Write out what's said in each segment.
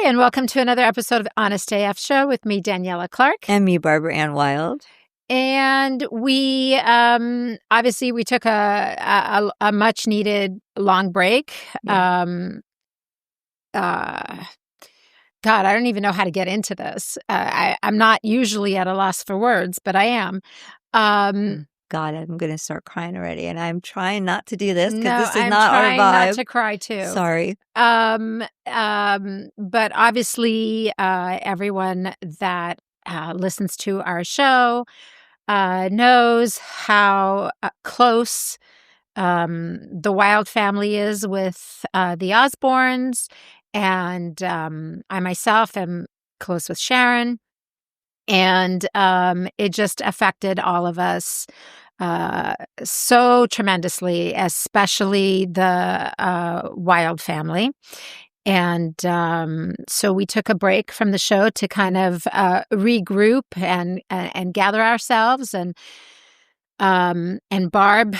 Hi, and welcome to another episode of the Honest AF Show with me, Daniella Clark. And me, Barbaranne Wild. And we obviously we took a much needed long break. Yeah. God, I don't even know how to get into this. I'm not usually at a loss for words, but I am. God, I'm going to start crying already. And I'm trying not to do this because No, this is I'm not our trying vibe. not to cry too. Sorry. But obviously, everyone that listens to our show knows how close the Wild family is with the Osbournes, and I myself am close with Sharon, and it just affected all of us so tremendously, especially the Wild family. And so we took a break from the show to kind of regroup and gather ourselves. And Barb,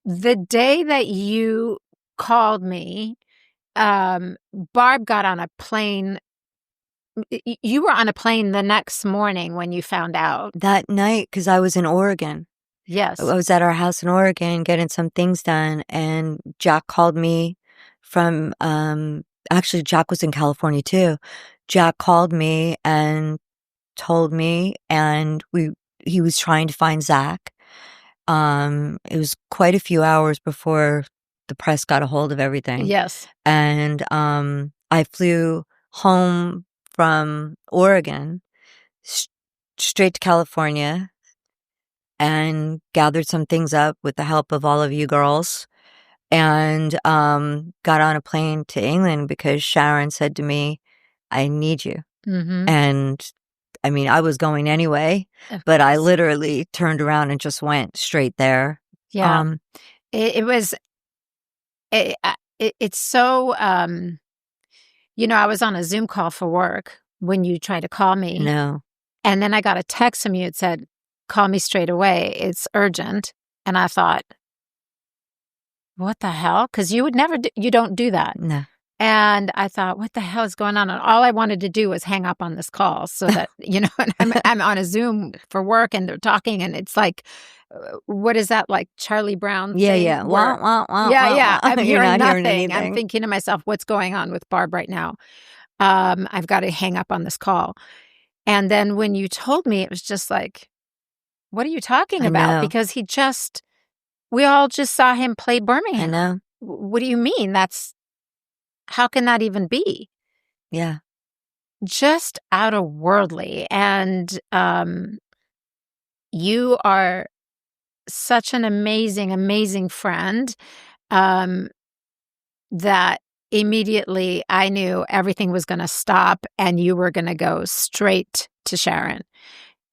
the day that you called me, Barb got on a plane. You were on a plane the next morning when you found out. That night, because I was in Oregon. Yes. I was at our house in Oregon getting some things done. And Jack called me from, actually, Jack was in California too. Jack called me and told me, and he was trying to find Zakk. It was quite a few hours before the press got a hold of everything. Yes. And I flew home from Oregon straight to California and gathered some things up with the help of all of you girls, and got on a plane to England because Sharon said to me, I need you. Mm-hmm. And I mean, I was going anyway, but I literally turned around and just went straight there. Yeah. It's so, I was on a Zoom call for work when you tried to call me. No. And then I got a text from you. It said, call me straight away. It's urgent. And I thought, what the hell? Because you would never, you don't do that. No. And I thought, what the hell is going on? And all I wanted to do was hang up on this call so that, and I'm on a Zoom for work and they're talking and it's like, what is that, like Charlie Brown Yeah, thing? yeah. Wah, wah, wah, Yeah, wah, yeah. wah. I'm You're hearing not hearing nothing. I'm anything. thinking to myself, what's going on with Barb right now? I've got to hang up on this call. And then when you told me, it was just like, what are you talking about? know. Because we all just saw him play Birmingham. I know. What do you mean? How can that even be? Yeah. Just out of worldly. And you are such an amazing, amazing friend that immediately I knew everything was going to stop and you were going to go straight to Sharon.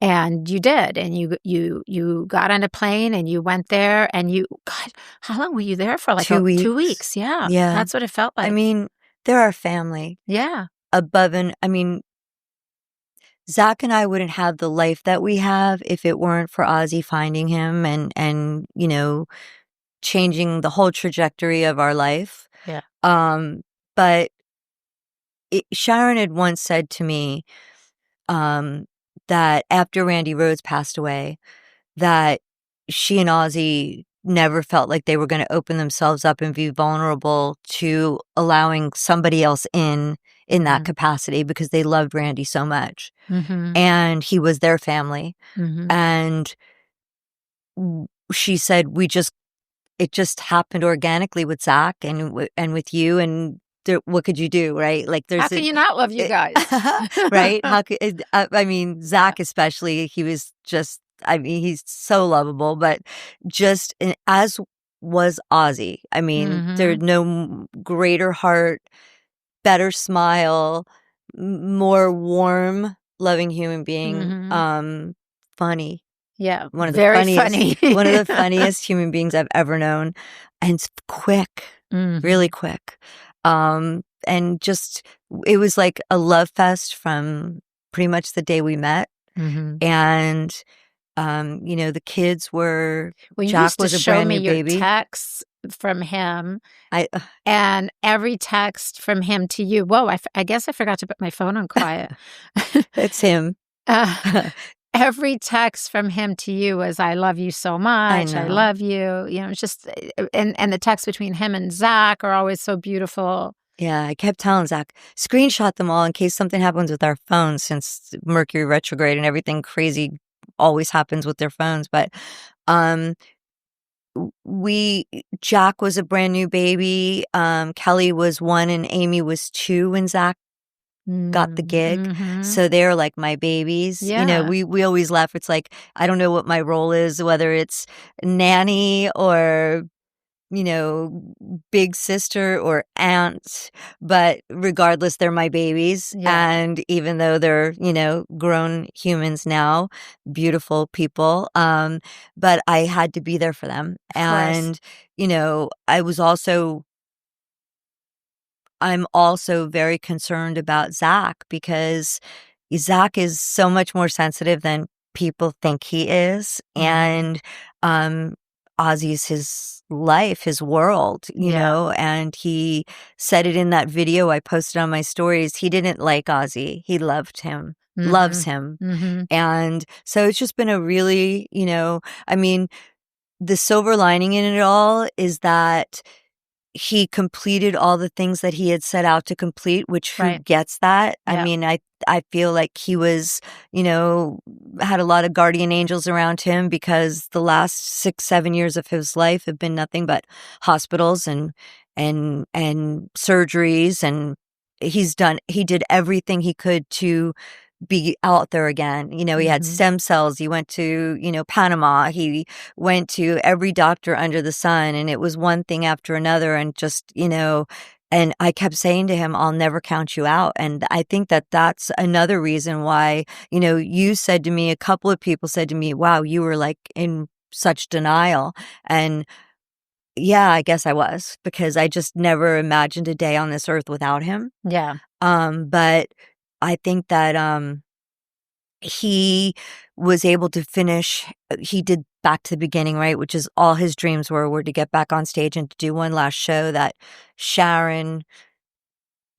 And you did. And you got on a plane and you went there and God, how long were you there for? Like 2 weeks. 2 weeks. Yeah. Yeah. That's what it felt like. I mean, they're our family. Yeah. Zakk and I wouldn't have the life that we have if it weren't for Ozzy finding him and changing the whole trajectory of our life. Yeah. But Sharon had once said to me that after Randy Rhoads passed away, that she and Ozzy never felt like they were going to open themselves up and be vulnerable to allowing somebody else in that capacity because they loved Randy so much. Mm-hmm. And he was their family. Mm-hmm. And she said, it just happened organically with Zakk and with you. And what could you do, right? Like, how can you not love you guys? Right? Zakk especially, he was just, he's so lovable, but just as was Ozzy. There's no greater heart, better smile, more warm, loving human being. Funny. Yeah. One of the very funniest, funny. one of the funniest human beings I've ever known. And it's quick, really quick. And just, it was like a love fest from pretty much the day we met. Mm-hmm. And The kids were Well, you Jack used to was a show brand me new your baby. texts from him, I and every text from him to you. Whoa, I guess I forgot to put my phone on quiet. It's him. Uh, every text from him to you was, "I love you so I much. I know. love you." It's just, and the texts between him and Zakk are always so beautiful. Yeah, I kept telling Zach, screenshot them all in case something happens with our phones since Mercury retrograde and everything crazy always happens with their phones. But um we Jack was a brand new baby. Kelly was 1 and Amy was 2 when Zach got the gig. Mhm. So they're like my babies. Yeah, We always laugh. It's like I don't know what my role is, whether it's nanny or you know, big sister or aunt, but regardless, they're my babies. yeah, And even though they're, grown humans now, beautiful people, but I had to be there for them. of course. And, I was also I'm also very concerned about Zach because Zach is so much more sensitive than people think he is. Mhm. And Ozzy's his life, his world, Yeah. and he said it in that video I posted on my stories. He didn't like Ozzy, he loved him, loves Mhm. him. Mhm. And so it's just been a really, I mean, the silver lining in it all is that he completed all the things that he had set out to complete, which who Right. gets that? I Yeah. mean, I feel like he was, had a lot of guardian angels around him because the last 6, 7 years of his life have been nothing but hospitals and surgeries, and he did everything he could to be out there again. He had Mhm. stem cells. He went to, Panama. He went to every doctor under the sun, and it was one thing after another. And just, and I kept saying to him, I'll never count you out. And I think that that's another reason why, you said to me, a couple of people said to me, wow, you were like in such denial. And yeah, I guess I was because I just never imagined a day on this earth without him. Yeah. But I think that, he was able to finish he did Back to the Beginning, right, which is all his dreams were to get back on stage and to do one last show that Sharon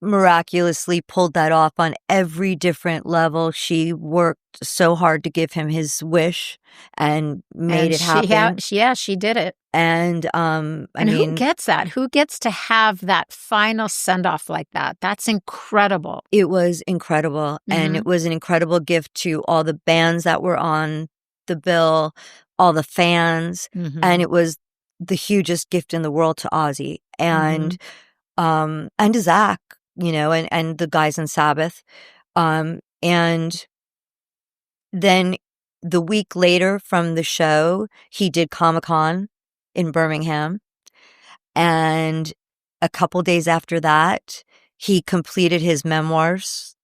miraculously pulled that off on every different level. She worked so hard to give him his wish and made And it happen. she did it. And, I And who mean, gets that? Who gets to have that final send off like that? That's incredible. it was incredible, and Mhm. it was an incredible gift to all the bands that were on the bill, all the fans, and Mhm. it was the hugest gift in the world to Ozzy Mhm. and to Zach, and the guys in Sabbath. And then the week later from the show, he did Comic-Con in Birmingham, and a couple days after that, he completed his memoirs.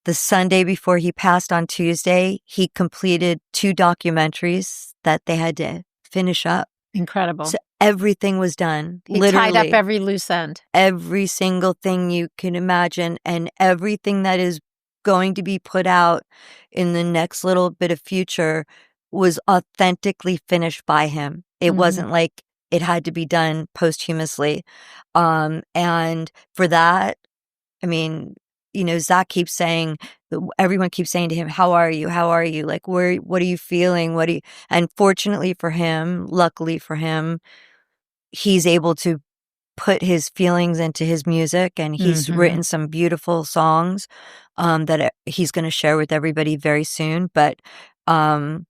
The Sunday before he passed on Tuesday, he completed 2 documentaries that they had to finish up. Incredible. So everything was done, He tied up literally every loose end. every single thing you can imagine, and everything that is going to be put out in the next little bit of future was authentically finished by him. It Mhm. wasn't like it had to be done posthumously. And for that, I mean, Zach keeps saying, everyone keeps saying to him, "How are you? How are you? Like, what are you feeling? What do you?" And fortunately for him, luckily for him, he's able to put his feelings into his music, and he's Mhm. written some beautiful songs that he's going to share with everybody very soon. But um,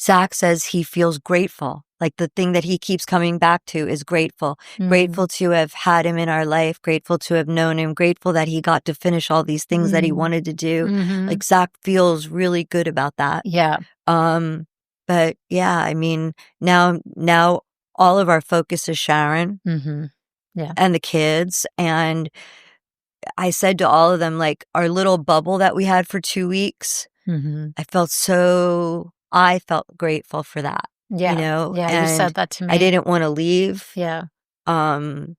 Zach says he feels grateful. Like the thing that he keeps coming back to is grateful. Mm. Grateful to have had him in our life, grateful to have known him, grateful that he got to finish all these things that he Mm. wanted to do. Mhm. Like Zach feels really good about that. Yeah. Um, but yeah, I mean, now all of our focus is Sharon Mhm. Yeah. and the kids. And I said to all of them, like, our little bubble that we had for 2 weeks, Mhm. I felt grateful for that, Yeah. Yeah, you and said that to I me. didn't wanna leave, Yeah. um,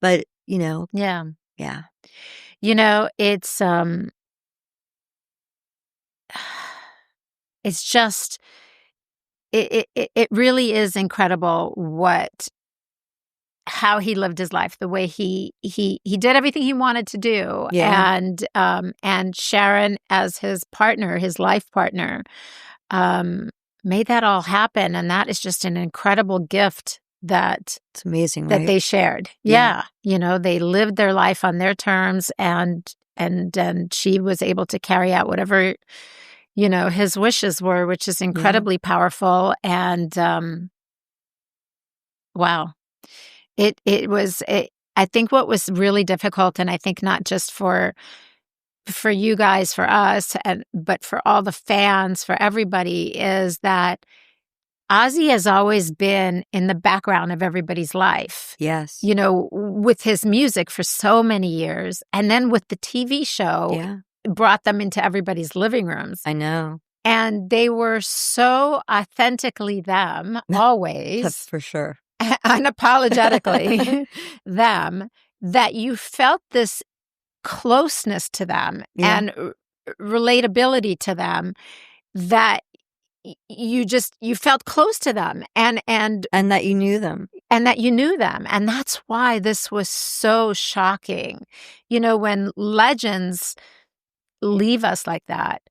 but, Yeah. yeah. It's, it's just it really is incredible how he lived his life, the way he did everything he wanted to do, Yeah. and Sharon as his partner, his life partner, made that all happen, and that is just an incredible gift It's amazing, that right? they shared. Yeah. Yeah, they lived their life on their terms, and she was able to carry out whatever his wishes were, which is Yeah. incredibly powerful. And wow, it was. I think what was really difficult, and I think not just for you guys, for us, but for all the fans, for everybody, is that Ozzy has always been in the background of everybody's life. Yes. With his music for so many years, and then with the TV show, Yeah. brought them into everybody's living rooms. I know. And they were so authentically them, always, For sure. unapologetically them, that you felt this closeness to them Yeah. and relatability to them, that you felt close to them, And that you knew them. and that you knew them. And that's why this was so shocking. When legends leave us like that,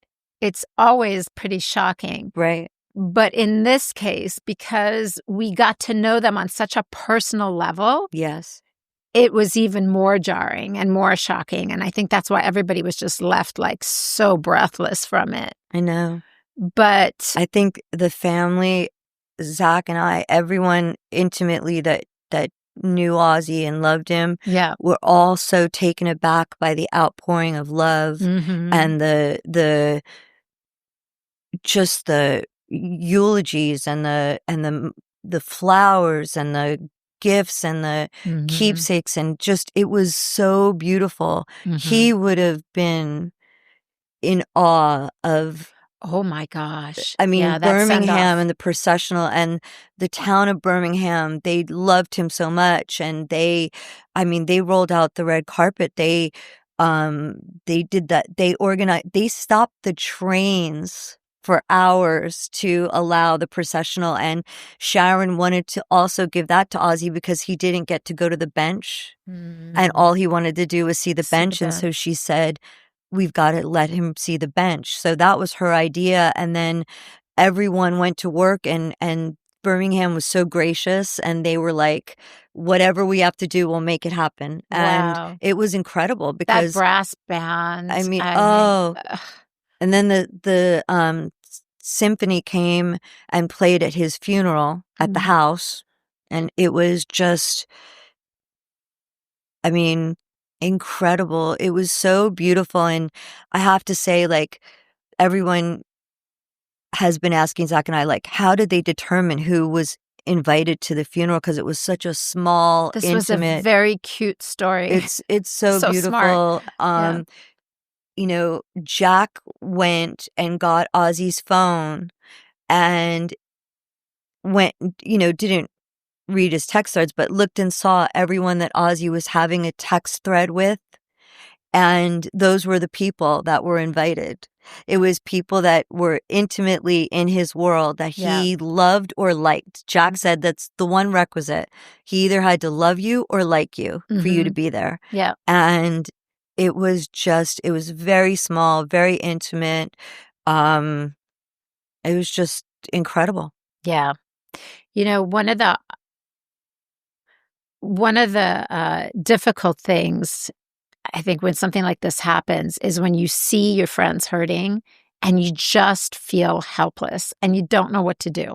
it's always pretty shocking. Right. But in this case, because we got to know them on such a personal level, Yes. it was even more jarring and more shocking. And I think that's why everybody was just left like so breathless from it. I know. But I think the family, Zakk and I, everyone intimately that knew Ozzy and loved him, yeah. were all so taken aback by the outpouring of love Mhm. and the just the eulogies and the flowers and the gifts and the Mhm. keepsakes, and just it was so beautiful. He Mhm. would have been in awe of, Oh my gosh. I mean, Yeah, that Birmingham send-off. and the processional and the town of Birmingham, they loved him so much, and they rolled out the red carpet. They did that. They stopped the trains for hours to allow the processional, and Sharon wanted to also give that to Ozzy because he didn't get to go to the bench, and Mm. all he wanted to do was see the See the bench, and so bench. she said, we've got to let him see the bench. So that was her idea. And then everyone went to work, and Birmingham was so gracious, and they were like, whatever we have to do, we'll make it happen. And Wow. it was incredible That because, brass I band, mean, I mean, oh, and then the symphony came and played at his funeral at the mm, house. And it was just, I mean, incredible. It was so beautiful. And I have to say, like, everyone has been asking Zakk and I, like, how did they determine who was invited to the funeral? Because it was such a small, this was a intimate. very cute story. It's so So smart. beautiful. Yeah. Jack went and got Ozzy's phone and went, didn't read his text threads, but looked and saw everyone that Ozzy was having a text thread with. And those were the people that were invited. It was people that were intimately in his world that Yeah. he loved or liked. Jack said that's the one requisite. He either had to love you or like you for you to Mhm. be there. Yeah. And it was very small, very intimate. It was just incredible. Yeah. One of the difficult things, I think, when something like this happens is when you see your friends hurting and you just feel helpless and you don't know what to do.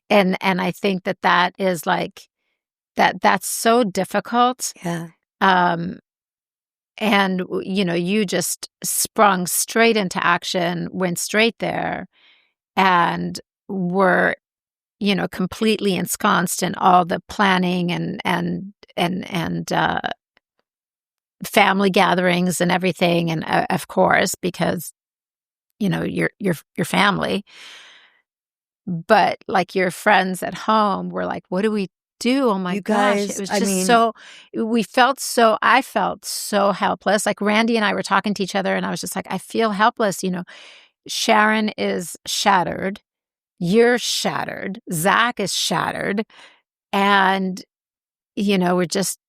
And I think that is like that's so difficult. Yeah. Um and you just sprung straight into action, went straight there, and were completely ensconced in all the planning and family gatherings and everything, and of course, because your family, but like your friends at home were like, what do we do? Oh my You gosh, it guys, was I just mean, so, I felt so helpless. Like Randy and I were talking to each other, and I was just like, I feel helpless. Sharon is shattered. You're shattered. Zakk is shattered. And, we're just,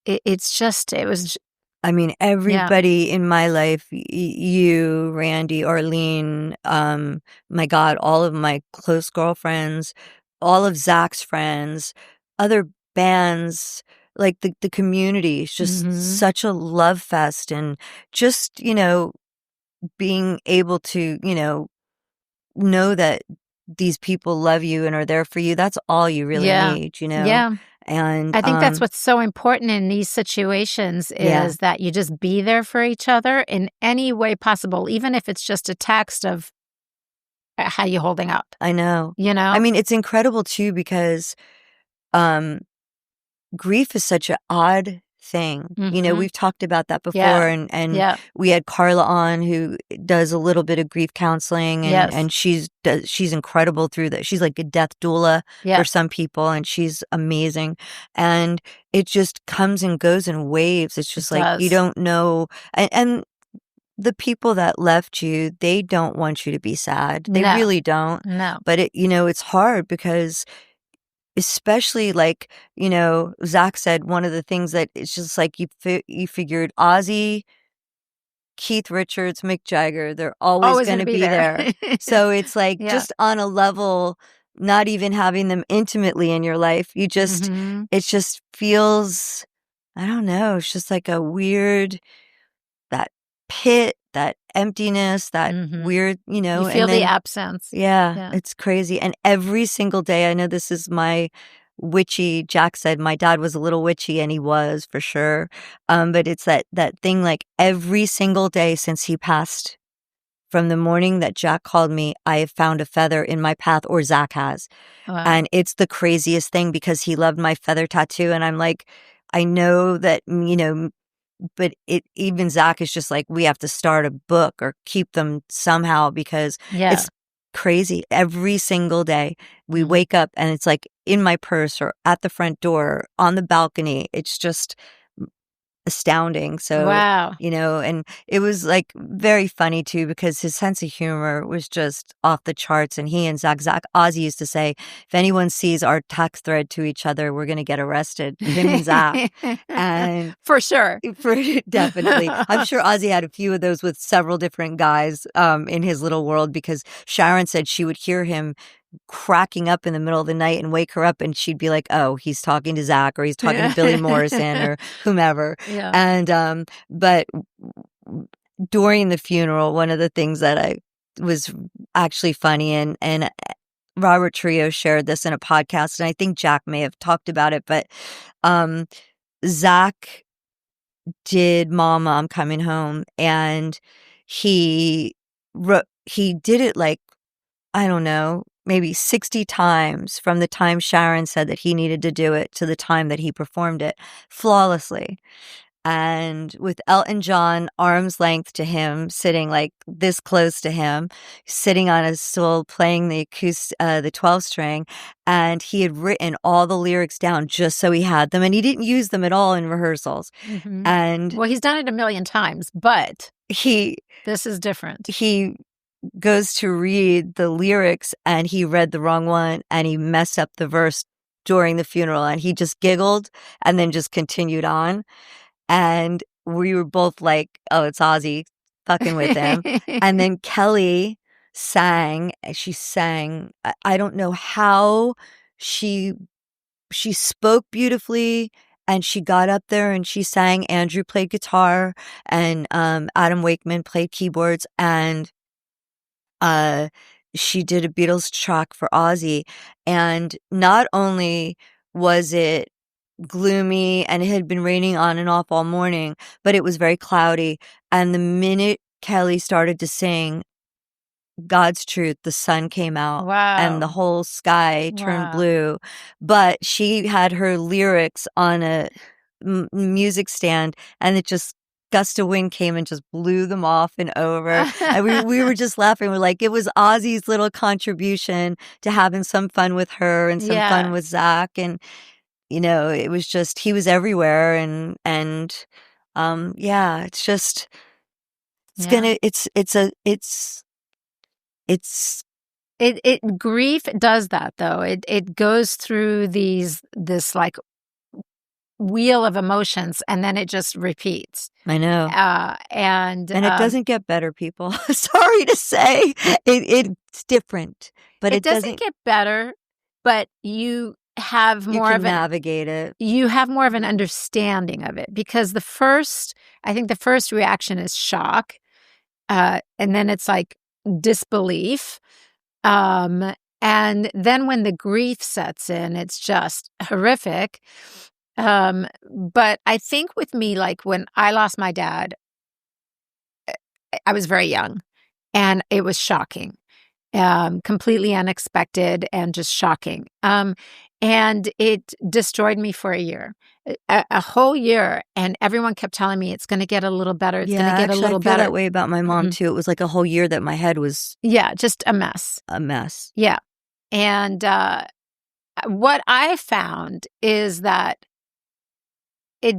it was, I mean, yeah. everybody in my life, you, Randy, Arlene, my God, all of my close girlfriends, all of Zakk's friends, other bands, like the community is just Hmm. such a love fest. And just, being able to, know that these people love you and are there for you, that's all you really Yeah. need. Yeah. And, I think that's what's so important in these situations yeah, is that you just be there for each other in any way possible, even if it's just a text of how you holding up, I know. you I know? mean, it's incredible too, because, um, grief is such an odd thing. Mhm. We've talked about that before, Yeah. and Yeah. we had Carla on, who does a little bit of grief counseling, and Yes. and she's incredible through that. She's like a death doula for Yeah. some people, and she's amazing. And it just comes and goes in waves. It's It just like you does. don't know, and the people that left you, they don't want you to be sad. They No. really don't. No. But it's hard because, especially, like, Zakk said one of the things that it's just like you figured Ozzy, Keith Richards, Mick Jagger, they're always Always going gonna to be be there. there. So it's like, Yeah. just on a level, not even having them intimately in your life, Mhm. it just feels, I don't know, it's just like a weird, that pit, that emptiness, that Mhm. weird, You and feel the then, absence. yeah, Yeah. it's crazy. And every single day, I know this is my witchy, Jack said my dad was a little witchy, and he was for sure. But it's that thing, like, every single day since he passed, from the morning that Jack called me, I have found a feather in my path, or Zakk has. Wow. And it's the craziest thing because he loved my feather tattoo. And I'm like, I know that, but even Zakk is just like, we have to start a book or keep them somehow, because Yeah. it's crazy. Every single day we Mhm. wake up and it's like in my purse or at the front door, on the balcony. It's just astounding. So, Wow. and it was like very funny too, because his sense of humor was just off the charts. And he and Zach Ozzy used to say, if anyone sees our text thread to each other, we're going to get arrested, him and Zach. And For sure. for definitely, I'm sure Ozzy had a few of those with several different guys, in his little world, because Sharon said she would hear him cracking up in the middle of the night and wake her up, and she'd be like, "Oh, he's talking to Zakk, or he's talking to Yeah. Billy Morrison, or whomever." Yeah. And but during the funeral, one of the things that I was actually funny, and Robert Trio shared this in a podcast, and I think Jack may have talked about it, but um Zakk did Mama, I'm Coming Home, and he he did it, like, I don't know, maybe 60 times, from the time Sharon said that he needed to do it to the time that he performed it flawlessly. And with Elton John arm's length to him, sitting like this close to him, sitting on his stool playing the 12 string, and he had written all the lyrics down just so he had them, and he didn't use them at all in rehearsals. Mhm. And Well, he's done it a million times, but he this is different. he goes to read the lyrics, and he read the wrong one, and he messed up the verse during the funeral, and he just giggled and then just continued on. And we were both like, "Oh, it's Ozzy fucking with him." And then Kelly sang, she sang, I don't know how she she spoke beautifully, and she got up there and she sang. Andrew played guitar, and Adam Wakeman played keyboards, and uh, she did a Beatles track for Ozzy. And not only was it gloomy and it had been raining on and off all morning, but it was very cloudy. And the minute Kelly started to sing God's Truth, the sun came out and the Wow. whole sky turned Wow. blue. But she had her lyrics on a music stand, and it just, gust of wind came and just blew them off and over. And we were just laughing. We're like, it was Ozzy's little contribution to having some fun with her and some fun Yeah. with Zakk. And it was just, he was everywhere. And yeah, it's just, Yeah. it's It's It grief does that though. It goes through this like wheel of emotions and then it just repeats. I know. And And it doesn't get better, people. Sorry to say. It's different, but it it doesn't doesn't get better, but you have you more can of an navigate it. you have more of an understanding of it because I think the first reaction is shock, and then it's like disbelief, um, and then when the grief sets in, it's just horrific. But I think with me, like when I lost my dad, I was very young, and it was shocking. Completely unexpected and just shocking. And it destroyed me for a year, a whole year. And everyone kept telling me it's going to get a little better. It's Yeah, going to get a actually, I little feel better. that way about my mom Mhm. too. It was like a whole year that my head was Yeah, just a mess. a mess. Yeah. And what I found is that it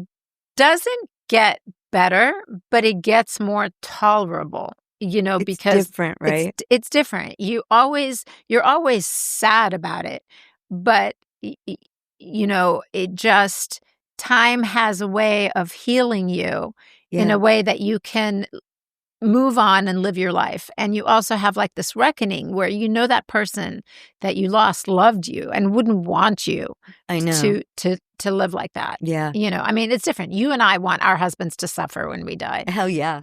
doesn't get better, but it gets more tolerable, It's because different, right? it's different. You're always sad about it, but it just time has a way of healing you in Yeah, a way that you can move on and live your life. And you also have like this reckoning where that person that you lost loved you and wouldn't want you I know. to live like that. Yeah. I mean, it's different. You and I want our husbands to suffer when we die. Hell yeah.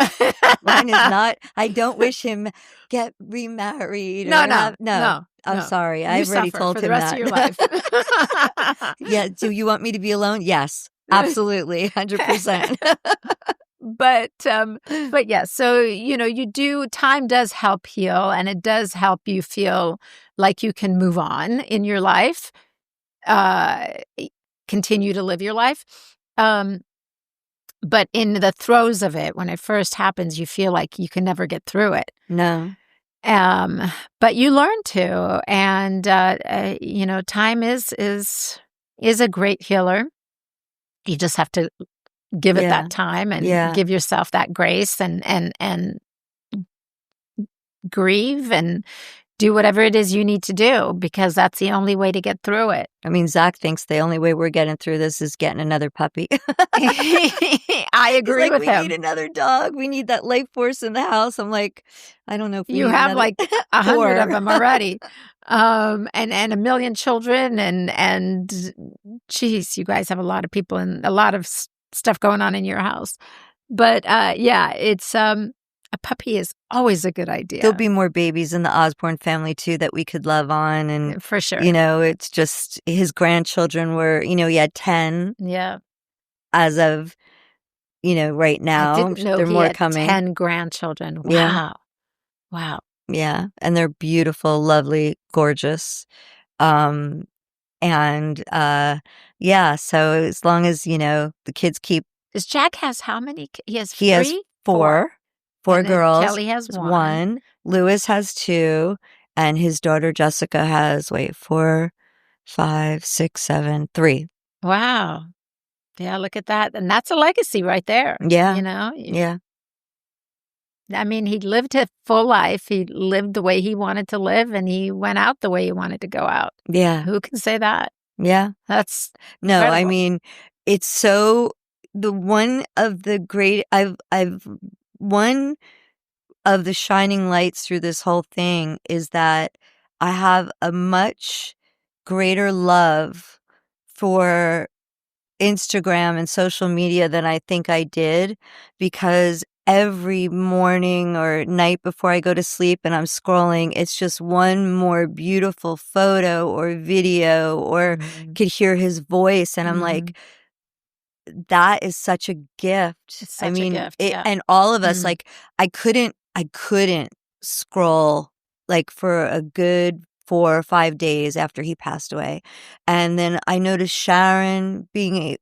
Mine is not. I don't wish him get remarried or No, no, have no. no, I'm no. sorry. You I've already suffer told for the him rest of that. your life. Yeah, do you want me to be alone? Yes. Absolutely. 100%. But yeah, so time does help heal and it does help you feel like you can move on in your life, uh continue to live your life. But in the throes of it, when it first happens, you feel like you can never get through it. No. Um, but you learn to, and time is a great healer. You just have to give it Yeah. that time and Yeah. give yourself that grace and grieve and do whatever it is you need to do because that's the only way to get through it. I mean, Zakk thinks the only way we're getting through this is getting another puppy. I He's agree like, with "We need him. another dog. We need that life force in the house." I'm like, "I don't know if we You need have another like 100 of 4." them already. And a million children and geez, you guys have a lot of people and a lot of stuff going on in your house. But yeah, it's a puppy is always a good There'll idea. be more babies in the Osbourne family too that we could love on, and, For sure. it's just his grandchildren were he had 10 Yeah. as of, right I now. didn't know There are he more had coming. 10 grandchildren. Yeah, Wow. Wow. yeah, and they're beautiful, lovely, gorgeous. Um, and, yeah, so as long as, the kids keep Does Jack has how many? He has he has 3? 4. 4 And then girls, Kelly has 1. 1, Lewis has 2, and his daughter Jessica has, wait, 4, 5, 6, 7, 3. Wow. Yeah, look at that. And that's a legacy right there. Yeah, yeah, I mean, he lived a full life. He lived the way he wanted to live and he went out the way he wanted to go out. yeah, Who can say that? yeah. That's No, I incredible. mean, it's so the one of the great I've one of the shining lights through this whole thing is that I have a much greater love for Instagram and social media than I think I did because every morning or night before I go to sleep and I'm scrolling, it's just one more beautiful photo or video or Mhm. could hear his voice. And I'm Mhm. like, that is such a gift. It's I such a mean, gift. Yeah. and all of us, Mhm. like, I couldn't scroll like for a good 4 or 5 days after he passed away. And then I noticed Sharon being,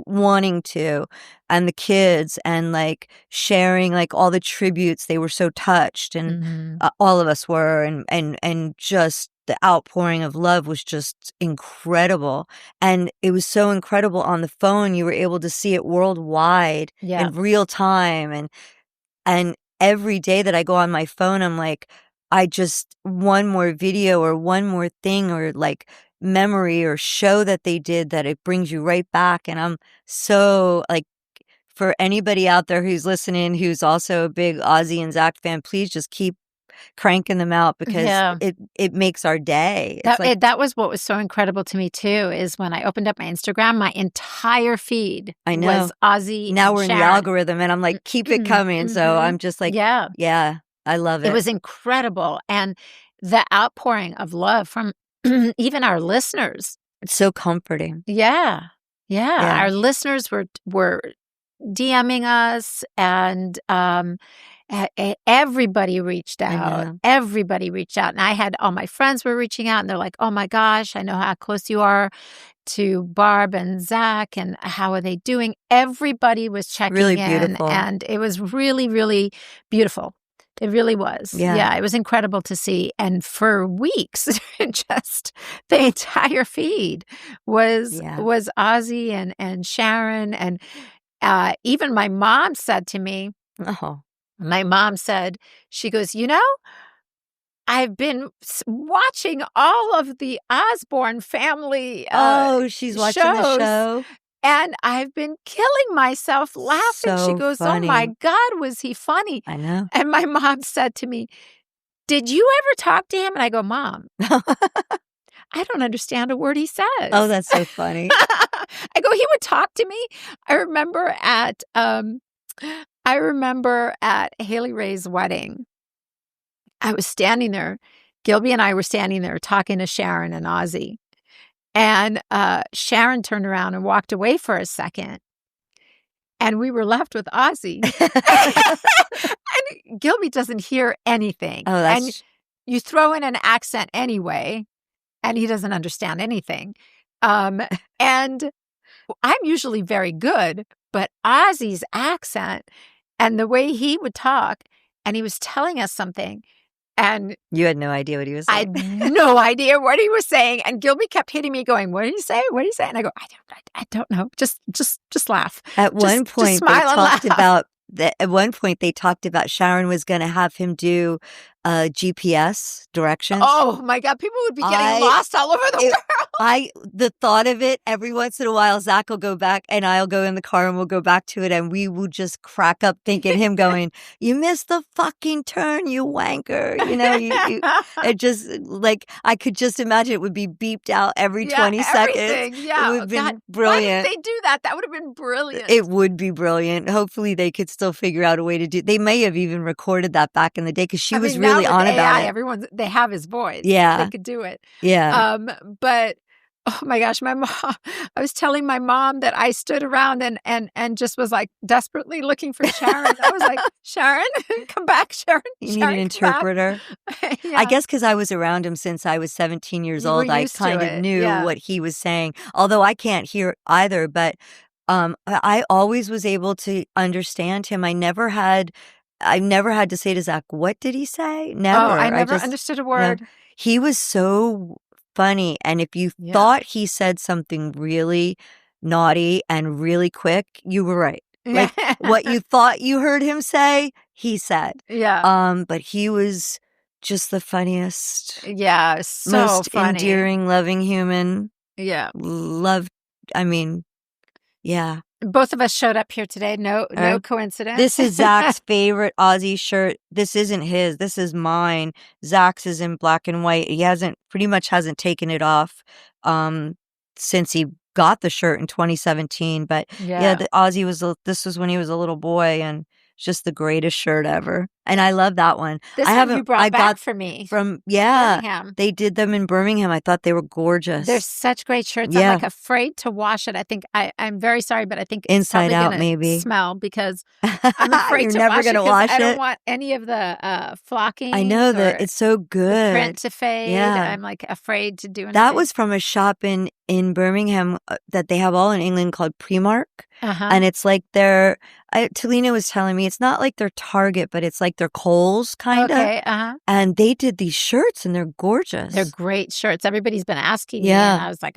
wanting to, and the kids, and like sharing like all the tributes. They were so touched, and Mhm. all of us were, and just the outpouring of love was just incredible. And it was so incredible on the phone. You were able to see it worldwide Yeah. in real time. And every day that I go on my phone, I'm like, I just one more video or one more thing or like memory or show that they did that it brings you right back. And I'm so like, for anybody out there who's listening, who's also a big Ozzy and Zakk fan, please just keep cranking them out because Yeah. it makes our day. It's like, That was what was so incredible to me too, is when I opened up my Instagram, my entire feed I know. was Ozzy Now and we're in the Sharon. algorithm and I'm like, keep it coming. So I'm just like, Yeah. yeah, I love It it. was incredible. And the outpouring of love from even our listeners. It's so comforting. Yeah. Yeah. Yeah. Our listeners were DMing us, and everybody reached I out. know. Everybody reached out. And I had all my friends were reaching out, and they're like, oh my gosh, I know how close you are to Barb and Zakk, and how are they doing? Everybody was checking Really in, beautiful. and it was really, really beautiful. It really was. Yeah. It was incredible to see. And for weeks, just the entire feed was Ozzy and Sharon. And even my mom said to me, Oh. my mom said, she goes, I've been watching all of the Osbourne family She's watching the shows, show. and I've been killing myself laughing. She So goes, oh funny. my God, was he funny? I know. And my mom said to me, did you ever talk to him? And I go, Mom, I don't understand a word he says. Oh, that's so funny. I go, he would talk to me. I remember at Haley Ray's wedding, I was standing there. Gilby and I were standing there talking to Sharon and Ozzy. And Sharon turned around and walked away for a second. And we were left with Ozzy. And Gilby doesn't hear anything. Oh, and you throw in an accent anyway, and he doesn't understand anything. And I'm usually very good, but Ozzy's accent and the way he would talk, and he was telling us something, and you had no idea what he was saying. I had no idea what he was saying, and Gilby kept hitting me, going, "What did he say? What did he say?" And I go, "I don't know. Just laugh." At one point, just smile they and talked laugh. about that. At one point, they talked about Sharon was going to have him do GPS directions. Oh my God, people would be getting lost all over the world. The thought of it, every once in a while, Zakk will go back and I'll go in the car and we'll go back to it and we will just crack up thinking him going, you missed the fucking turn, you wanker. It just like, I could just imagine it would be beeped out every 20 seconds. Yeah. It would have been brilliant. Why did they do that? That would have been brilliant. It would be brilliant. Hopefully they could still figure out a way to do. They may have even recorded that back in the day because she was really on about it. They have his voice. Yeah. They could do it. Yeah. But oh my gosh, my mom, I was telling my mom that I stood around and just was like desperately looking for Sharon. I was like, Sharon, come back, Sharon. You need an interpreter. Yeah. I guess because I was around him since I was 17 years old, I kind of knew what he was saying. Although I can't hear either, but I always was able to understand him. I never had to say to Zakk, what did he say? Never. Oh, I never understood a word. No. He was so funny. And if you thought he said something really naughty and really quick, you were right. Like what you thought you heard him say, he said. Yeah. But he was just the funniest. Yeah. So most funny. endearing, loving human. Yeah. Yeah. Both of us showed up here today. No coincidence. This is Zakk's favorite Ozzy shirt. This isn't his. This is mine. Zakk's is in black and white. He pretty much hasn't taken it off since he got the shirt in 2017. But the Ozzy this was when he was a little boy, and it's just the greatest shirt ever. And I love that one. This one you brought back for me. From Birmingham. They did them in Birmingham. I thought they were gorgeous. They're such great shirts. I'm like afraid to wash it. I think I'm very sorry, but I think it's inside out maybe smell because I'm afraid You're never gonna wash it. I don't want any of the flocking. I know that it's so good. Print to fade. Yeah. I'm like afraid to do anything. That was from a shop in Birmingham that they have all in England called Primark. Uh-huh. And it's like their Talina was telling me it's not like their Target, but it's like their Kohl's kind of. Okay, uh-huh. And they did these shirts, and they're gorgeous. They're great shirts. Everybody's been asking me, Yeah. and I was like,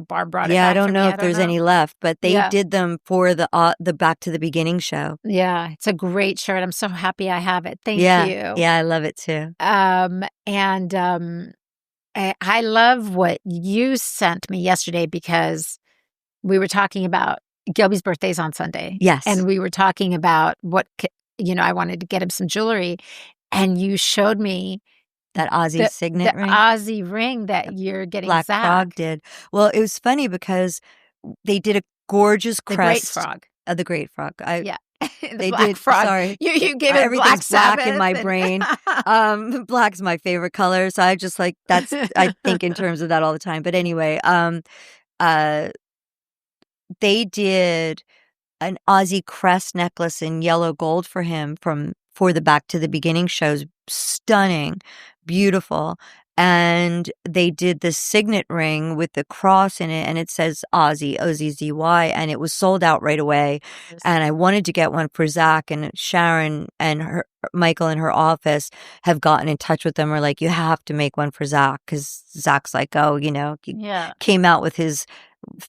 Barb brought it Yeah, I back for don't me. know I if don't there's know. any left, but they Yeah. did them for the Back to the Beginning show. Yeah, it's a great shirt. I'm so happy I have it. Thank Yeah. you. Yeah, I love it too. And I love what you sent me yesterday because we were talking about Gilby's birthday's on Sunday. Yes. And we were talking about I wanted to get him some jewelry. And you showed me That Ozzy the signet ring. Ozzy ring that you're getting Black Zakk. Frog did. Well, it was funny because they did a gorgeous crest. The Great Frog. The Great Frog. Yeah. They Black did. Frog. Sorry. You gave it Everything's Black black in my brain. Black's my favorite color. So I just like, I think in terms of that all the time. But anyway, they did an Ozzy crest necklace in yellow gold for him for the Back to the Beginning shows. Stunning, beautiful. And they did the signet ring with the cross in it, and it says Ozzy, O-Z-Z-Y, and it was sold out right away. Yes. And I wanted to get one for Zakk, and Sharon and Michael in her office have gotten in touch with them. We're like, you have to make one for Zakk, because Zack's like, oh, he came out with his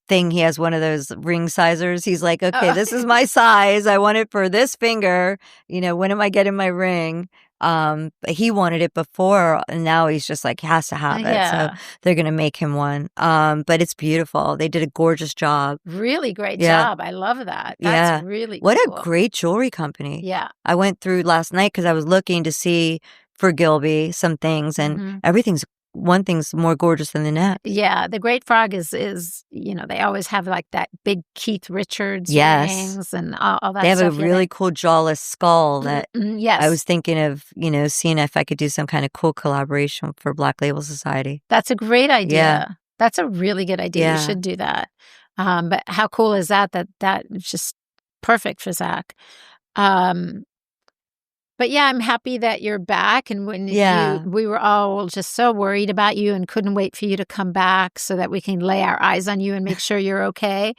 thing. He has one of those ring sizers. He's like, okay, this is my size. I want it for this finger. When am I getting my ring? But he wanted it before, and now he's just like, has to have it. So they're going to make him one. But it's beautiful. They did a gorgeous job. Really great job. I love that. That's really What cool. a great jewelry company. Yeah. I went through last night because I was looking to see for Gilby some things, and one thing's more gorgeous than the next. Yeah, the Great Frog is they always have like that big Keith Richards rings and all that. They have stuff. a really cool jawless skull that yes. I was thinking of, seeing if I could do some kind of cool collaboration for Black Label Society. That's a great idea. Yeah. That's a really good idea. Yeah. You should do that. But how cool is that is just perfect for Zakk. But yeah, I'm happy that you're back. And when we were all just so worried about you and couldn't wait for you to come back so that we can lay our eyes on you and make sure you're okay.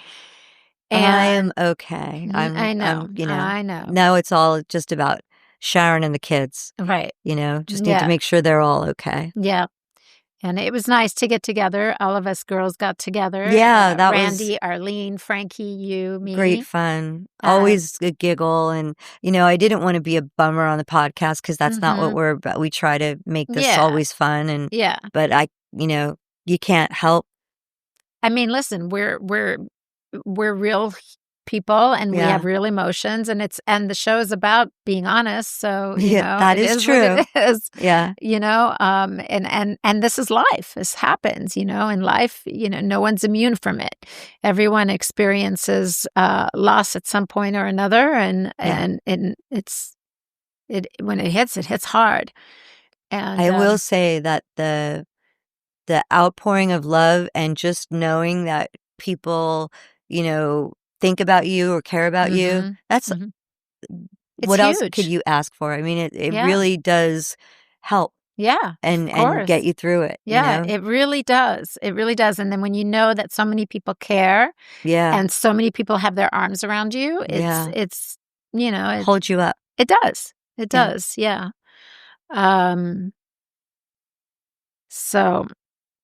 And I am okay. I know. I know. Now it's all just about Sharon and the kids. Right. Just need to make sure they're all okay. Yeah. And it was nice to get together. All of us girls got together. Yeah, that Randy, was Arlene, Frankie, you, me. Great fun. Always a giggle. And, I didn't want to be a bummer on the podcast because that's not what we're about. We try to make this always fun. And but you can't help. I mean, listen, we're real people and we have real emotions, and the show is about being honest. So that is true. What it is. Yeah. And this is life. This happens. In life. No one's immune from it. Everyone experiences loss at some point or another, and it's when it hits hard. And I will say that the outpouring of love and just knowing that people, think about you or care about you, that's what else could you ask for? I mean, it really does help. Yeah. And get you through it. Yeah, it really does. It really does. And then when you know that so many people care and so many people have their arms around you, it's it holds you up. It does. It does. Yeah. So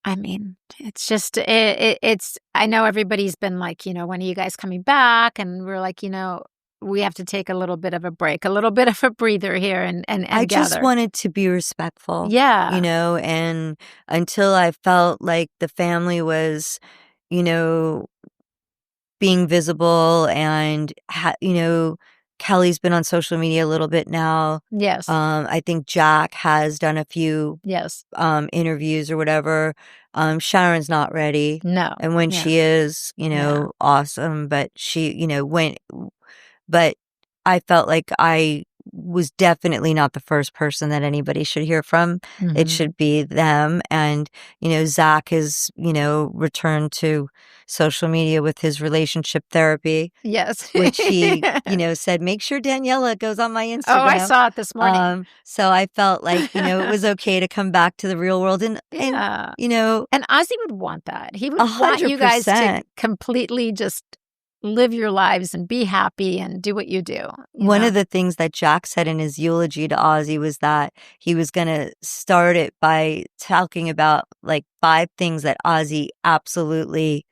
I mean, it's just, it's, I know everybody's been like, when are you guys coming back? And we're like, we have to take a little bit of a break, a little bit of a breather here and I gather. just wanted to be respectful. Yeah. And until I felt like the family was, being visible and, Kelly's been on social media a little bit now. Yes. I think Jack has done a few interviews or whatever. Sharon's not ready. No. And when she is, awesome. But she, but I felt like I was definitely not the first person that anybody should hear from. It should be them. And, Zakk has, returned to social media with his relationship therapy. Yes. Which he, said, make sure Daniella goes on my Instagram. Oh, I saw it this morning. So I felt like, it was okay to come back to the real world. And And Ozzy would want that. He would 100%. want you guys to completely just live your lives and be happy and do what you do. One of the things that Jack said in his eulogy to Ozzy was that he was going to start it by talking about like 5 things that Ozzy absolutely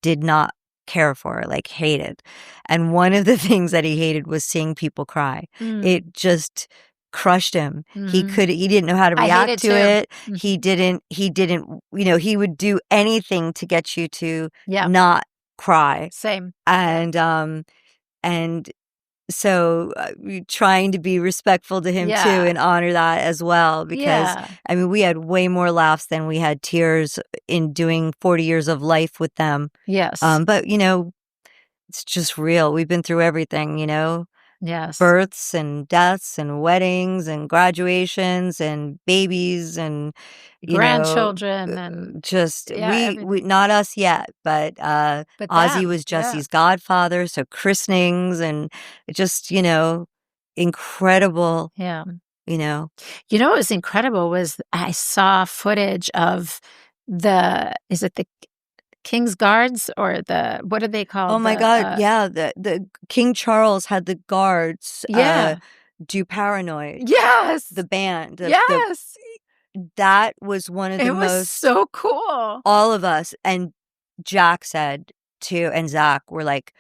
did not care for, like hated. And one of the things that he hated was seeing people cry. It just crushed him. He didn't know how to react to it. He didn't, he would do anything to get you to not cry. Same. And so trying to be respectful to him too and honor that as well, because I mean, we had way more laughs than we had tears in doing 40 years of life with them. Yes. But it's just real. We've been through everything, Yes. Births and deaths and weddings and graduations and babies and grandchildren and just we not us yet, but Ozzy was Jesse's godfather, so christenings and just incredible. What was incredible was I saw footage of is it the King's Guards or what are they called? Oh my God! The King Charles had the guards. Do Paranoid. Yes, the band. That was one of the most. It was so cool. All of us, and Jack said too, and Zakk were like,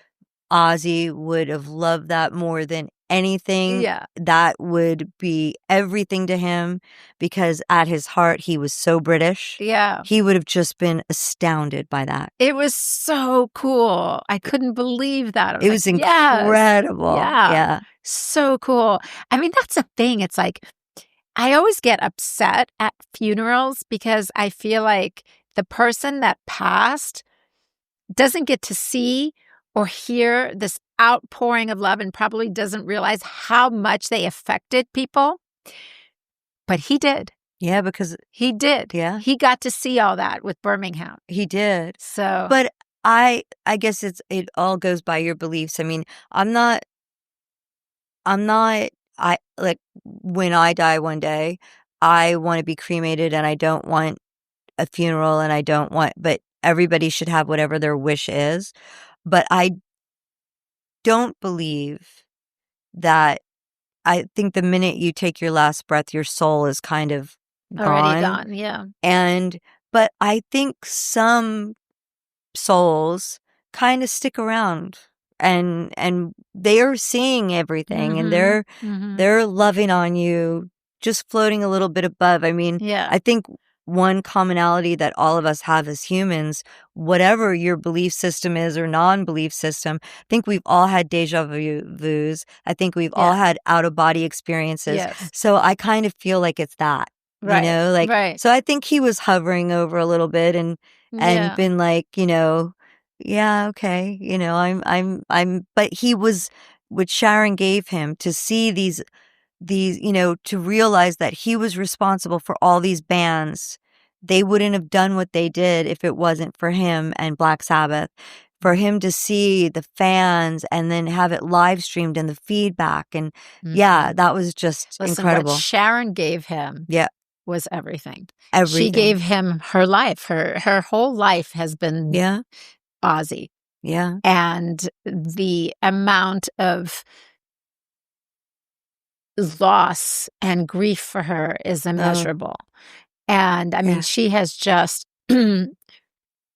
Ozzy would have loved that more than anything. That would be everything to him, because at his heart he was so British. He would have just been astounded by that. It was so cool. I couldn't believe that. It was incredible. Yeah. So cool. I mean, that's the thing. It's like I always get upset at funerals because I feel like the person that passed doesn't get to see or hear this outpouring of love and probably doesn't realize how much they affected people. But he did. Yeah, because he did. Yeah. He got to see all that with Birmingham. He did. So, but I guess it all goes by your beliefs. I mean, I like when I die one day, I want to be cremated and I don't want a funeral and but everybody should have whatever their wish is. But I don't believe that. I think the minute you take your last breath, your soul is kind of already gone. Yeah. But I think some souls kind of stick around and they are seeing everything and they're loving on you, just floating a little bit above. I mean, I think one commonality that all of us have as humans, whatever your belief system is or non-belief system, I think we've all had deja vus. I think we've all had out-of-body experiences. So I kind of feel like it's that, so I think he was hovering over a little bit and been like, okay, but he was, what Sharon gave him to see these, to realize that he was responsible for all these bands. They wouldn't have done what they did if it wasn't for him and Black Sabbath. For him to see the fans and then have it live streamed and the feedback. And that was just incredible. What Sharon gave him was everything. Everything. She gave him her life. Her whole life has been Ozzy. Yeah. And the amount of loss and grief for her is immeasurable. And I mean, she has just,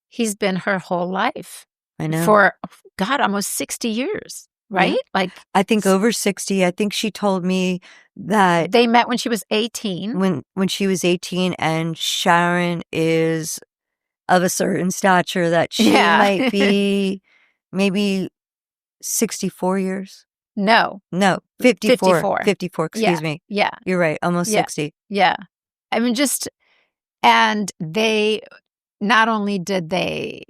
he's been her whole life. I know. For, God, almost 60 years, right? Like, I think over 60. I think she told me that they met when she was 18. When she was 18, and Sharon is of a certain stature that she might be maybe 64 years. No, 54. 54, excuse me. Yeah. You're right, almost 60. Yeah. I mean, and they, not only did they,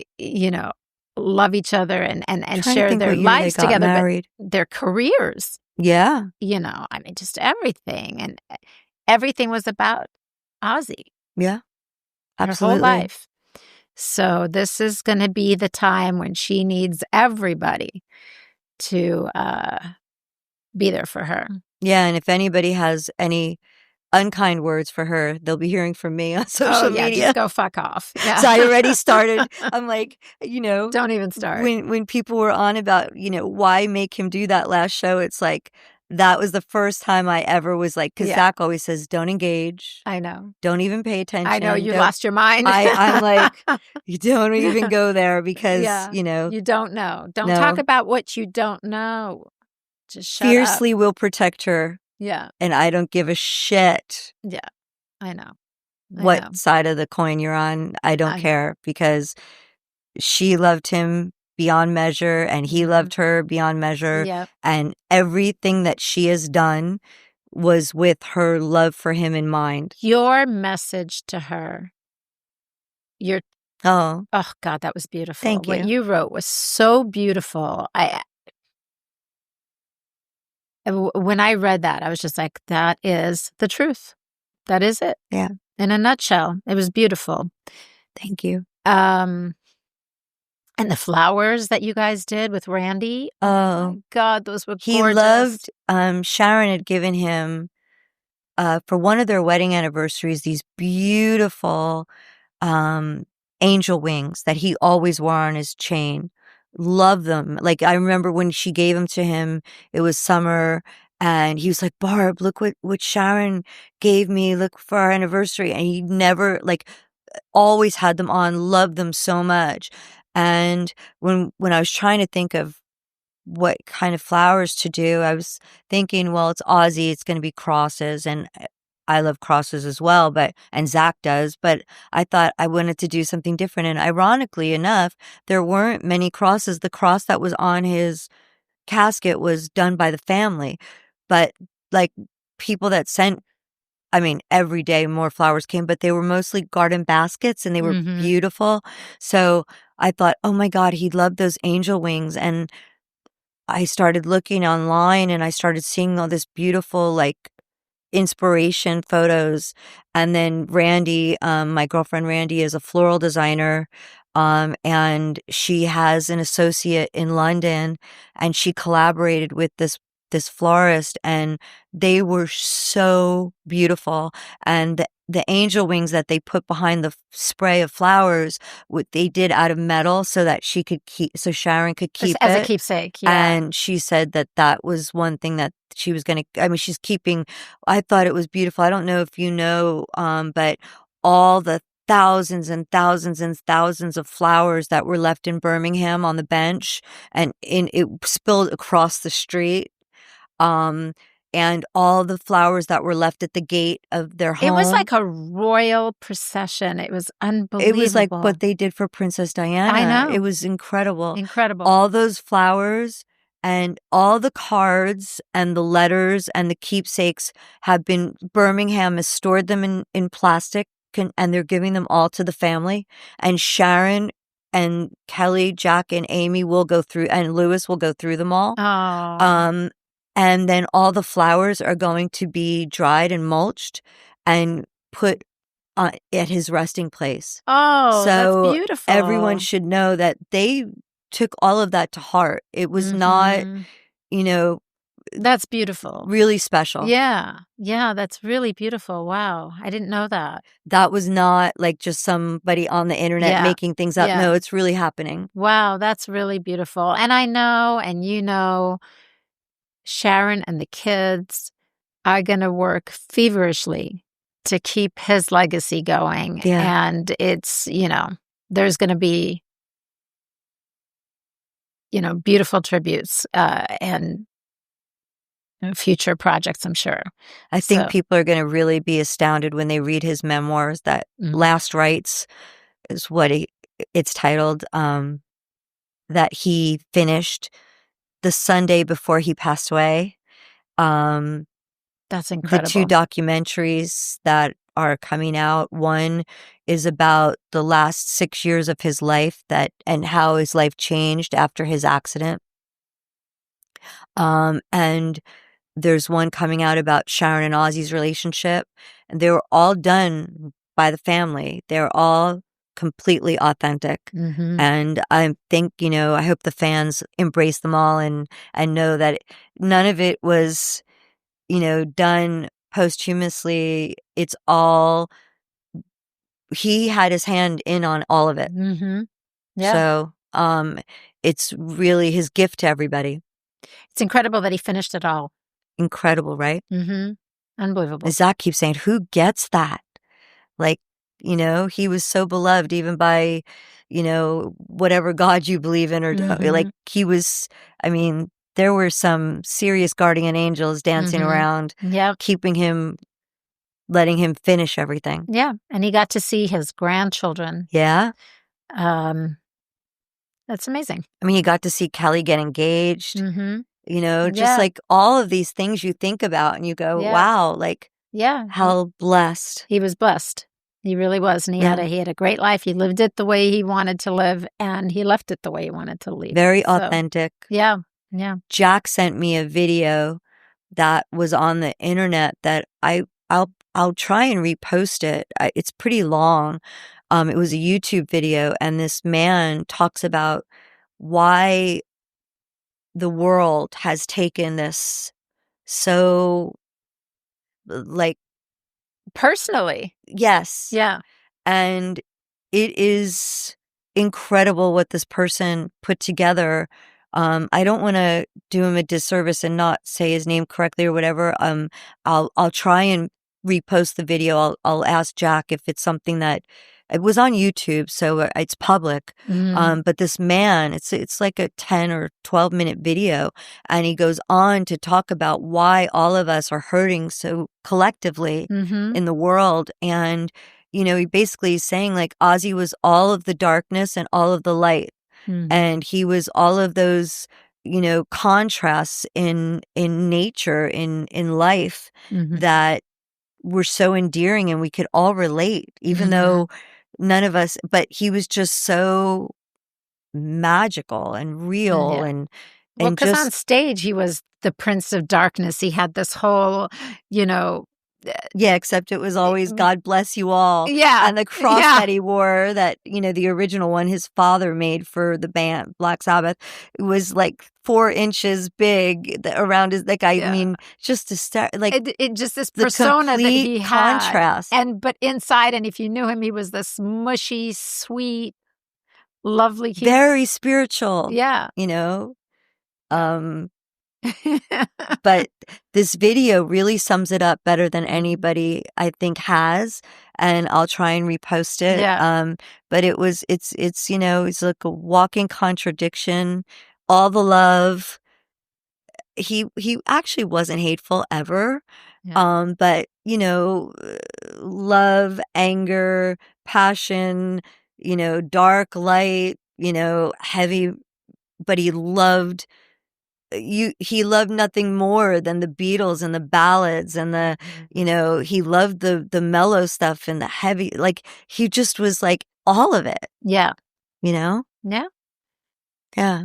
love each other and share their lives together, married. But their careers. Yeah. I mean, just everything. And everything was about Ozzy. Yeah. Absolutely. Her whole life. So this is going to be the time when she needs everybody to be there for her. Yeah, and if anybody has any unkind words for her. They'll be hearing from me on social Oh, yeah, media. just go fuck off. Yeah. So I already started. I'm like, Don't even start. when people were on about, why make him do that last show, it's like, that was the first time I ever was like, because Yeah. Zakk always says, don't engage. I know. Don't even pay attention. I know you Don't- lost your mind. I'm like, you don't even go there because, Yeah. You don't know. Don't No. talk about what you don't know. Just shut up. Fiercely will protect her. Yeah. And I don't give a shit Yeah. I know. what side of the coin you're on. I don't care because she loved him beyond measure and he loved her beyond measure. Yep. And everything that she has done was with her love for him in mind. Your message to her, Oh God, that was beautiful. Thank you. What you wrote was so beautiful. When I read that, I was just like, that is the truth. That is it. Yeah. In a nutshell, it was beautiful. Thank you. And the flowers that you guys did with Randy. Oh my God, those were gorgeous. He loved, Sharon had given him, for one of their wedding anniversaries, these beautiful angel wings that he always wore on his chain. Love them. Like, I remember when she gave them to him, it was summer, and he was like, Barb, look what Sharon gave me, look for our anniversary. And he never, like, always had them on, loved them so much. And when I was trying to think of what kind of flowers to do, I was thinking, well, it's Ozzy, it's going to be crosses, and I love crosses as well, and Zakk does, but I thought I wanted to do something different. And ironically enough, there weren't many crosses. The cross that was on his casket was done by the family, but like people that sent, every day more flowers came, but they were mostly garden baskets and they were beautiful. So I thought, oh my God, he loved those angel wings. And I started looking online and I started seeing all this beautiful, like, inspiration photos. And then Randy, my girlfriend Randy, is a floral designer. And she has an associate in London, and she collaborated with this florist, and they were so beautiful. And the angel wings that they put behind the spray of flowers, what they did out of metal so that so Sharon could keep as it a keepsake. Yeah. And she said that was one thing that she was going to, she's keeping. I thought it was beautiful. I don't know if you know, but all the thousands and thousands and thousands of flowers that were left in Birmingham on the bench, and it spilled across the street. And all the flowers that were left at the gate of their home. It was like a royal procession. It was unbelievable. It was like what they did for Princess Diana. I know. It was incredible. Incredible. All those flowers and all the cards and the letters and the keepsakes Birmingham has stored them in plastic, and they're giving them all to the family. And Sharon and Kelly, Jack and Amy will go through, and Lewis will go through them all. Oh. And then all the flowers are going to be dried and mulched and put at his resting place. Oh, so that's beautiful. Everyone should know that they took all of that to heart. It was not, that's beautiful. Really special. Yeah. Yeah, that's really beautiful. Wow. I didn't know that. That was not like just somebody on the internet making things up. Yeah. No, it's really happening. Wow, that's really beautiful. And I know, and Sharon and the kids are going to work feverishly to keep his legacy going. Yeah. And it's, there's going to be, beautiful tributes and future projects, I'm sure. I think people are going to really be astounded when they read his memoirs. That Last Rites is what it's titled, that he finished the Sunday before he passed away. That's incredible. The 2 documentaries that are coming out. One is about the last 6 years of his life and how his life changed after his accident. And there's one coming out about Sharon and Ozzy's relationship. And they were all done by the family. They're all completely authentic. And I think, I hope the fans embrace them all and know that none of it was, done posthumously, it's all, he had his hand in on all of it. Mm-hmm. Yeah. So, it's really his gift to everybody. It's incredible that he finished it all. Incredible, right? Mm-hmm. Unbelievable. Zakk keeps saying, who gets that? Like, he was so beloved even by, whatever God you believe in or don't. Like, Mm-hmm. he was, I mean, there were some serious guardian angels dancing around, Mm-hmm. Yeah. keeping him, letting him finish everything. Yeah. And he got to see his grandchildren. Yeah. Um, that's amazing. I mean, he got to see Kelly get engaged, Mm-hmm. just Yeah. like all of these things you think about and you go, Yeah. wow, like Yeah. how blessed. He was blessed. He really was. And Yeah. he had a great life. He lived it the way he wanted to live, and he left it the way he wanted to leave. Very So, authentic. yeah. Yeah. Jack sent me a video that was on the internet that I'll try and repost it. It's pretty long. It was a YouTube video, and this man talks about why the world has taken this so, like, Personally. yes. Yeah. And it is incredible what this person put together. I don't want to do him a disservice and not say his name correctly or whatever. I'll try and repost the video. I'll ask Jack if it's something that it was on YouTube, so it's public. Mm-hmm. But this man, it's like a 10 or 12-minute video, and he goes on to talk about why all of us are hurting so collectively Mm-hmm. in the world. And he basically is saying, like, Ozzy was all of the darkness and all of the light. Mm-hmm. And he was all of those, contrasts in nature, in life, Mm-hmm. that were so endearing and we could all relate, even though none of us, but he was just so magical and real Yeah. and Well, because on just, stage, he was the Prince of Darkness. He had this whole, you know, yeah, except it was always God bless you all. yeah, And the cross yeah, that he wore, that, the original one his father made for the band Black Sabbath, it was like 4 inches big around his, like, I yeah. mean, just to start, like, It just this the persona that complete he had, contrast. but inside, and if you knew him, he was this mushy, sweet, lovely, Very spiritual, yeah. um, but this video really sums it up better than anybody I think has, and I'll try and repost it. Yeah. But it's like a walking contradiction, all the love. He actually wasn't hateful ever. Yeah. But love, anger, passion, dark, light, heavy, but he loved nothing more than the Beatles and the ballads and he loved the mellow stuff and the heavy, like, he just was like all of it, Yeah. Yeah. Yeah.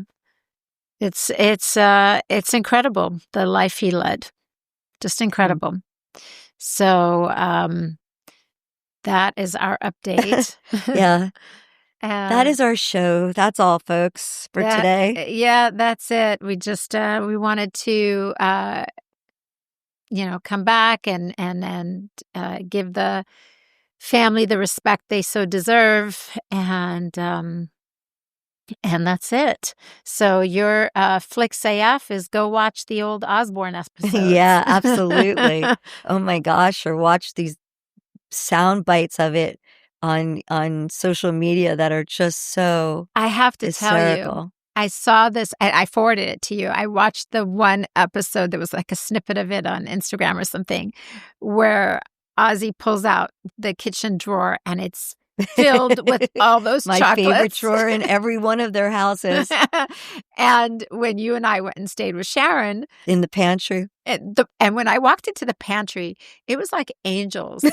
It's incredible, the life he led. Just incredible. So, that is our update. Yeah. That is our show. That's all, folks, for today. Yeah, that's it. We just we wanted to come back and give the family the respect they so deserve, and that's it. So your Flicks AF is go watch the old Osbourne episodes. Yeah, absolutely. Oh my gosh, or watch these sound bites of it on social media that are just so I have to hysterical. tell you, I saw this, I forwarded it to you. I watched the one episode, there was like a snippet of it on Instagram or something, where Ozzy pulls out the kitchen drawer and it's filled with all those My chocolates. favorite drawer in every one of their houses. And when you and I went and stayed with Sharon in the pantry, and when I walked into the pantry, it was like angels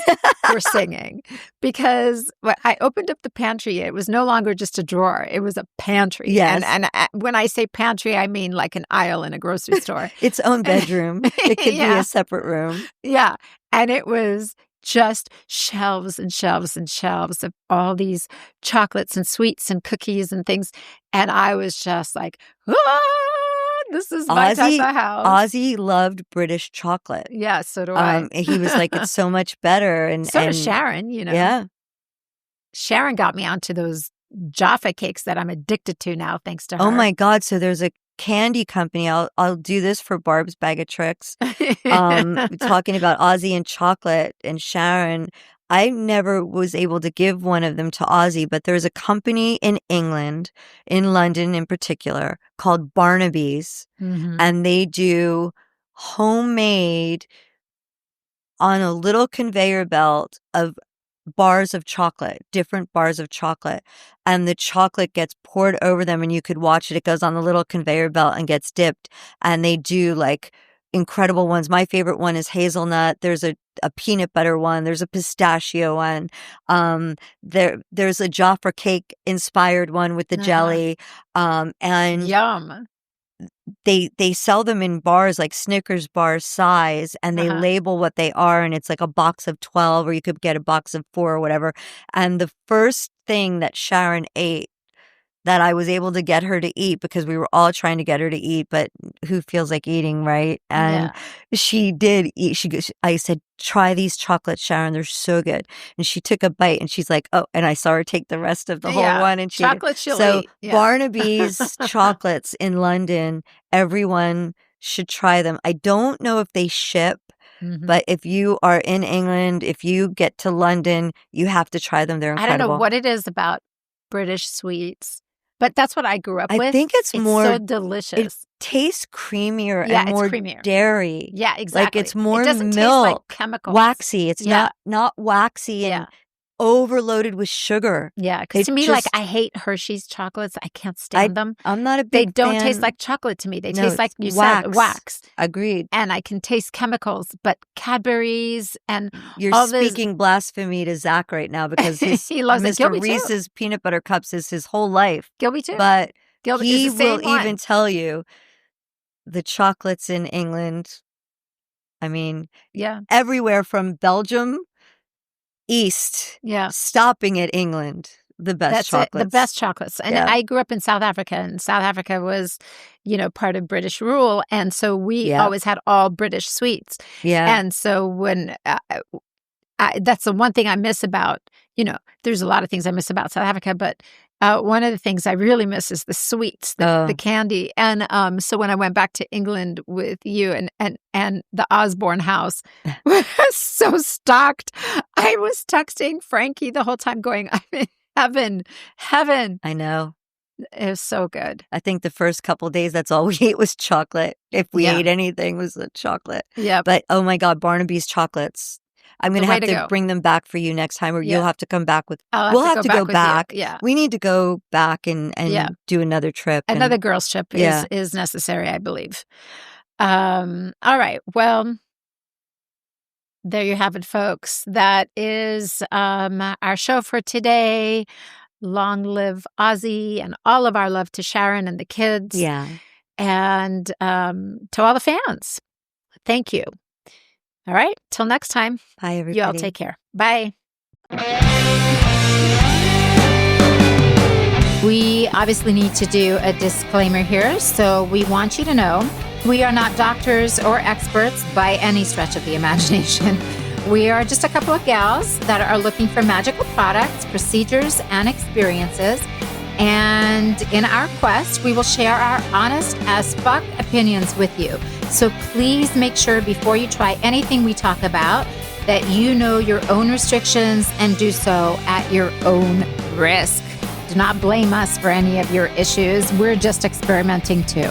were singing, because when I opened up the pantry, it was no longer just a drawer; it was a pantry. Yes. And when I say pantry, I mean like an aisle in a grocery store, its own bedroom. It could be a separate room. Yeah, and it was just shelves and shelves and shelves of all these chocolates and sweets and cookies and things. And I was just like, This is my type of house. Ozzy loved British chocolate. Yeah, so do I. He was like, it's so much better. And so does Sharon, you know. Yeah. Sharon got me onto those Jaffa cakes that I'm addicted to now, thanks to her. Oh my God. So there's a candy company. I'll do this for Barb's Bag of Tricks. Talking about Ozzy and chocolate and Sharon. I never was able to give one of them to Ozzy, but there's a company in England, in London in particular, called Barnaby's, and they do homemade on a little conveyor belt of bars of chocolate, different bars of chocolate, and the chocolate gets poured over them and you could watch it. It goes on the little conveyor belt and gets dipped, and they do like incredible ones. My favorite one is hazelnut. There's a peanut butter one. There's a pistachio one. There's a Jaffa cake inspired one with the jelly. And yum. They sell them in bars, like Snickers bar size, and they label what they are, and it's like a box of 12, or you could get a box of 4 or whatever. And the first thing that Sharon ate that I was able to get her to eat, because we were all trying to get her to eat, but who feels like eating, right? And she did eat. I said, try these chocolates, Sharon. They're so good. And she took a bite and she's like, oh, and I saw her take the rest of the whole one. And she chocolate she'll eat. Barnaby's chocolates in London, everyone should try them. I don't know if they ship, but if you are in England, if you get to London, you have to try them. They're incredible. I don't know what it is about British sweets, but that's what I grew up with. I think it's more so delicious. It tastes creamier and more dairy. Yeah, exactly. Like it's more it doesn't milk, taste like chemicals. Waxy. It's not waxy and overloaded with sugar. Yeah, because to me, like, I hate Hershey's chocolates. I can't stand them. I'm not a They big don't fan. taste like chocolate to me. They taste like you wax. said, wax. Agreed. And I can taste chemicals, but Cadbury's and you're all speaking blasphemy to Zakk right now, because he loves Mr. Reese's peanut butter cups is his whole life. Gilby too. But Gilby he is the same will one. even tell you the chocolates in England. I mean, everywhere from Belgium east, stopping at England, the best chocolates. The best chocolates. And I grew up in South Africa, and South Africa was, part of British rule. And so we always had all British sweets. Yeah. And so when that's the one thing I miss about, there's a lot of things I miss about South Africa, but one of the things I really miss is the sweets, the candy. And so when I went back to England with you and the Osbourne house was so stocked, I was texting Frankie the whole time going, I'm in heaven. I know. It was so good. I think the first couple of days, that's all we ate was chocolate. If we ate anything, was the chocolate. Yeah. But oh my God, Barnaby's chocolates. I'm going to have to bring them back for you next time, or you'll have to come back with. We'll have to go back. Yeah. We need to go back and do another trip. Another girls' trip is necessary, I believe. All right. Well, there you have it, folks. That is our show for today. Long live Ozzy, and all of our love to Sharon and the kids. Yeah. And to all the fans, thank you. All right. Till next time. Bye, everybody. You all take care. Bye. We obviously need to do a disclaimer here. So we want you to know we are not doctors or experts by any stretch of the imagination. We are just a couple of gals that are looking for magical products, procedures, and experiences. And in our quest, we will share our honest as fuck opinions with you. So please make sure before you try anything we talk about that you know your own restrictions and do so at your own risk. Do not blame us for any of your issues. We're just experimenting too.